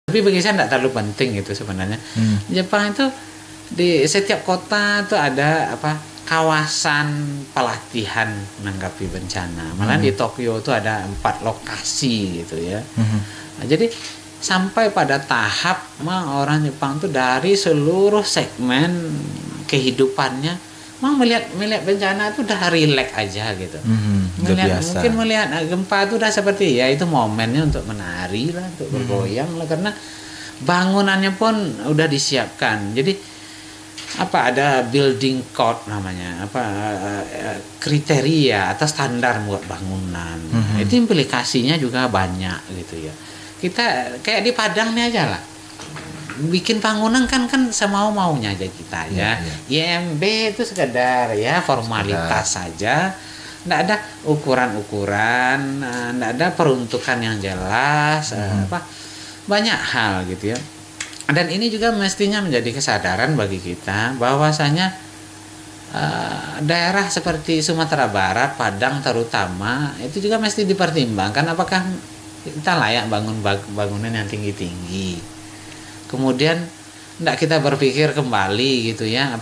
Tapi bagi saya tidak terlalu penting itu sebenarnya. Jepang itu di setiap kota tuh ada kawasan pelatihan menanggapi bencana. Malah di Tokyo tuh ada 4 lokasi gitu ya. Nah, jadi sampai pada tahap orang Jepang tuh dari seluruh segmen kehidupannya melihat bencana itu udah relax aja gitu. Mungkin melihat gempa itu udah seperti ya itu momennya untuk menari lah, untuk bergoyang lah, karena bangunannya pun udah disiapkan. Jadi ada building code namanya, kriteria atau standar buat bangunan. Itu implikasinya juga banyak gitu ya. Kita kayak di Padang nih aja lah. Bikin bangunan kan semau-maunya aja kita ya. IMB itu sekedar ya formalitas saja. Nggak ada ukuran-ukuran, nggak ada peruntukan yang jelas, banyak hal gitu ya. Dan ini juga mestinya menjadi kesadaran bagi kita bahwasanya daerah seperti Sumatera Barat, Padang terutama itu juga mesti dipertimbangkan apakah kita layak bangun bangunan yang tinggi-tinggi. Kemudian tidak kita berpikir kembali gitu ya,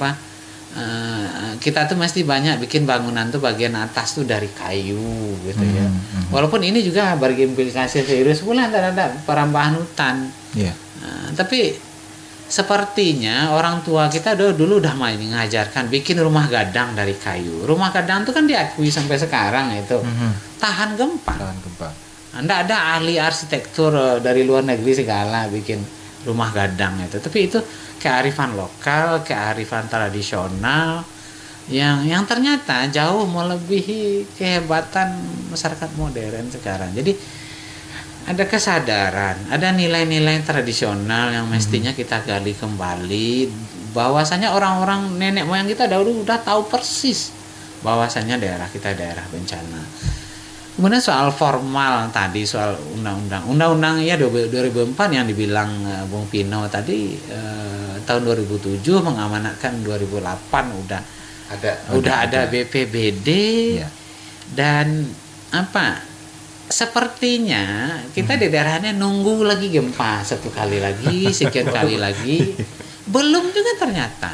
kita tuh mesti banyak bikin bangunan tuh bagian atas tuh dari kayu gitu ya. Walaupun ini juga berimplikasi serius pula terhadap perambahan hutan. Tapi sepertinya orang tua kita dulu udah mengajarkan bikin rumah gadang dari kayu. Rumah gadang tuh kan diakui sampai sekarang itu tahan gempa. Nggak ada ahli arsitektur dari luar negeri segala bikin rumah gadang itu. Tapi itu kearifan lokal, kearifan tradisional yang ternyata jauh melebihi kehebatan masyarakat modern sekarang. Jadi ada kesadaran, ada nilai-nilai tradisional yang mestinya kita gali kembali, bahwasanya orang-orang nenek moyang kita dahulu udah tahu persis bahwasanya daerah kita daerah bencana. Kemudian soal formal tadi, soal undang-undang ya 2004 yang dibilang Bung Pino tadi, tahun 2007 mengamanatkan 2008 udah ada BPBD. Dan sepertinya kita di daerahnya nunggu lagi gempa satu kali lagi, sekian kali lagi, belum juga ternyata.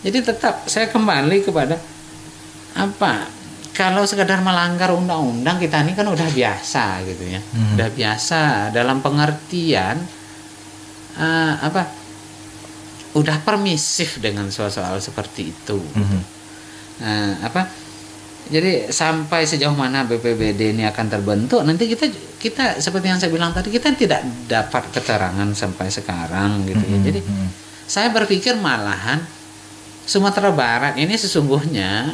Jadi tetap saya kembali kepada kalau sekadar melanggar undang-undang kita ini kan udah biasa gitu ya. Udah biasa dalam pengertian udah permisif dengan soal seperti itu. Jadi sampai sejauh mana BPBD ini akan terbentuk nanti kita seperti yang saya bilang tadi, kita tidak dapat keterangan sampai sekarang gitu ya. Jadi saya berpikir malahan Sumatera Barat ini sesungguhnya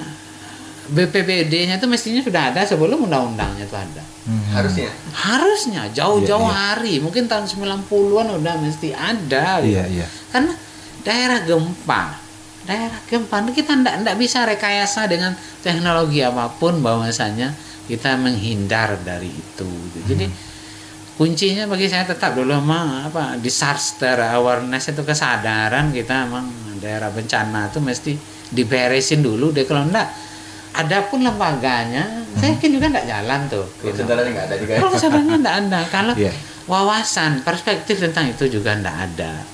BPBD-nya itu mestinya sudah ada sebelum undang-undangnya itu ada. Harusnya jauh-jauh hari, mungkin tahun 90-an udah mesti ada gitu. Karena daerah gempa kita tidak bisa rekayasa dengan teknologi apapun bahwasanya kita menghindar dari itu. Jadi kuncinya bagi saya tetap dulu disaster awareness, itu kesadaran kita daerah bencana itu mesti diberesin dulu deh. Kalau enggak, ada pun lembaganya, saya yakin juga enggak jalan tuh. Kesadarannya enggak ada juga. Kesadarannya enggak ada. Kalau wawasan, perspektif tentang itu juga enggak ada.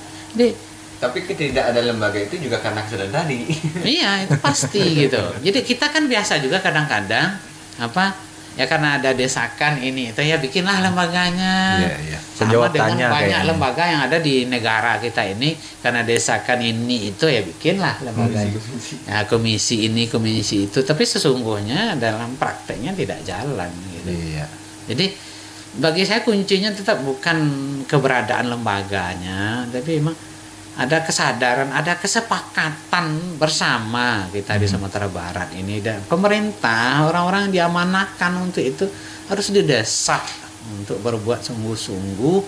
Tapi tidak ada lembaga itu juga karena kesadaran tadi. Iya, itu pasti gitu. Jadi kita kan biasa juga kadang-kadang karena ada desakan ini itu ya bikinlah lembaganya. Sama dengan banyak lembaga yang ada di negara kita ini, karena desakan ini itu ya bikinlah lembaga komisi ini komisi itu, tapi sesungguhnya dalam prakteknya tidak jalan gitu. Jadi bagi saya kuncinya tetap bukan keberadaan lembaganya, tapi memang ada kesadaran, ada kesepakatan bersama kita di Sumatera Barat ini, dan pemerintah, orang-orang yang diamanahkan untuk itu harus didesak untuk berbuat sungguh-sungguh,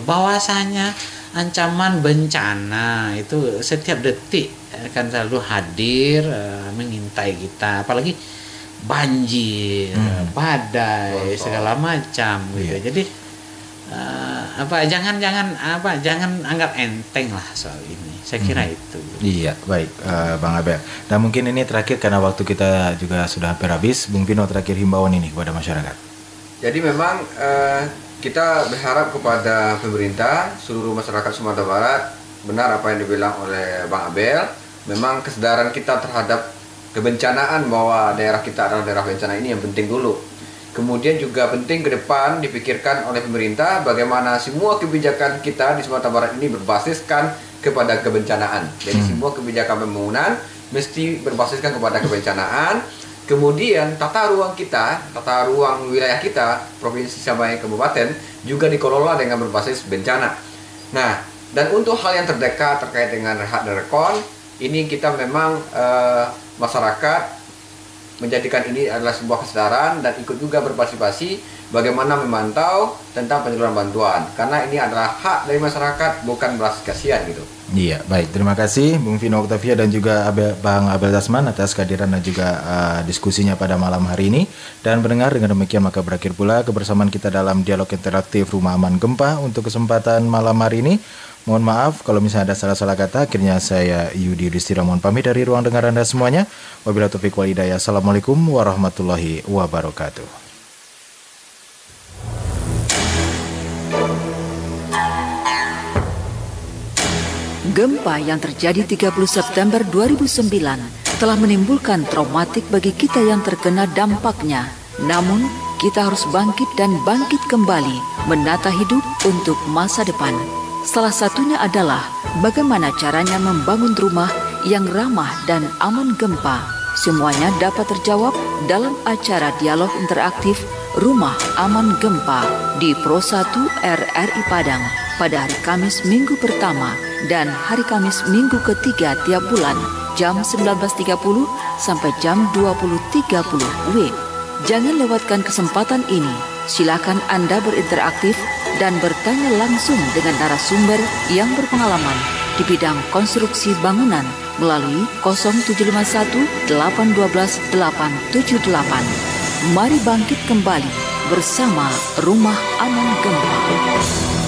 bahwasanya ancaman bencana itu setiap detik akan selalu hadir mengintai kita, apalagi banjir, badai, segala macam gitu. Jadi jangan anggap enteng lah soal ini. Saya kira itu. Iya, baik, Bang Abel. Dan mungkin ini terakhir karena waktu kita juga sudah hampir habis. Bung Pino, terakhir himbauan ini kepada masyarakat. Jadi memang kita berharap kepada pemerintah, seluruh masyarakat Sumatera Barat, benar apa yang dibilang oleh Bang Abel. Memang kesadaran kita terhadap kebencanaan bahwa daerah kita adalah daerah bencana ini yang penting dulu. Kemudian juga penting ke depan dipikirkan oleh pemerintah bagaimana semua kebijakan kita di Sumatera Barat ini berbasiskan kepada kebencanaan. Jadi semua kebijakan pembangunan mesti berbasiskan kepada kebencanaan. Kemudian tata ruang kita, tata ruang wilayah kita, provinsi sampai kabupaten juga dikelola dengan berbasis bencana. Nah, dan untuk hal yang terdekat terkait dengan hak dan rekon, ini kita memang masyarakat menjadikan ini adalah sebuah kesadaran dan ikut juga berpartisipasi bagaimana memantau tentang penyaluran bantuan, karena ini adalah hak dari masyarakat, bukan belas kasihan gitu. Iya, baik. Terima kasih Bung Vino Octavia dan juga Bang Abel Tasman atas kehadiran dan juga diskusinya pada malam hari ini. Dan pendengar, dengan demikian maka berakhir pula kebersamaan kita dalam dialog interaktif Rumah Aman Gempa untuk kesempatan malam hari ini. Mohon maaf kalau misalnya ada salah-salah kata. Akhirnya saya Yudi Yudhistira mohon pamit dari ruang dengar Anda semuanya. Wabillahi taufiq wal hidayah. Assalamualaikum warahmatullahi wabarakatuh. Gempa yang terjadi 30 September 2009 telah menimbulkan traumatik bagi kita yang terkena dampaknya. Namun, kita harus bangkit dan bangkit kembali menata hidup untuk masa depan. Salah satunya adalah bagaimana caranya membangun rumah yang ramah dan aman gempa. Semuanya dapat terjawab dalam acara dialog interaktif Rumah Aman Gempa di Pro 1 RRI Padang pada hari Kamis minggu pertama dan hari Kamis minggu ketiga tiap bulan jam 19.30 sampai jam 20.30 WIB. Jangan lewatkan kesempatan ini. Silakan Anda berinteraksif dan bertanya langsung dengan narasumber yang berpengalaman di bidang konstruksi bangunan melalui 0751 812 878. Mari bangkit kembali bersama Rumah Aman Gempa.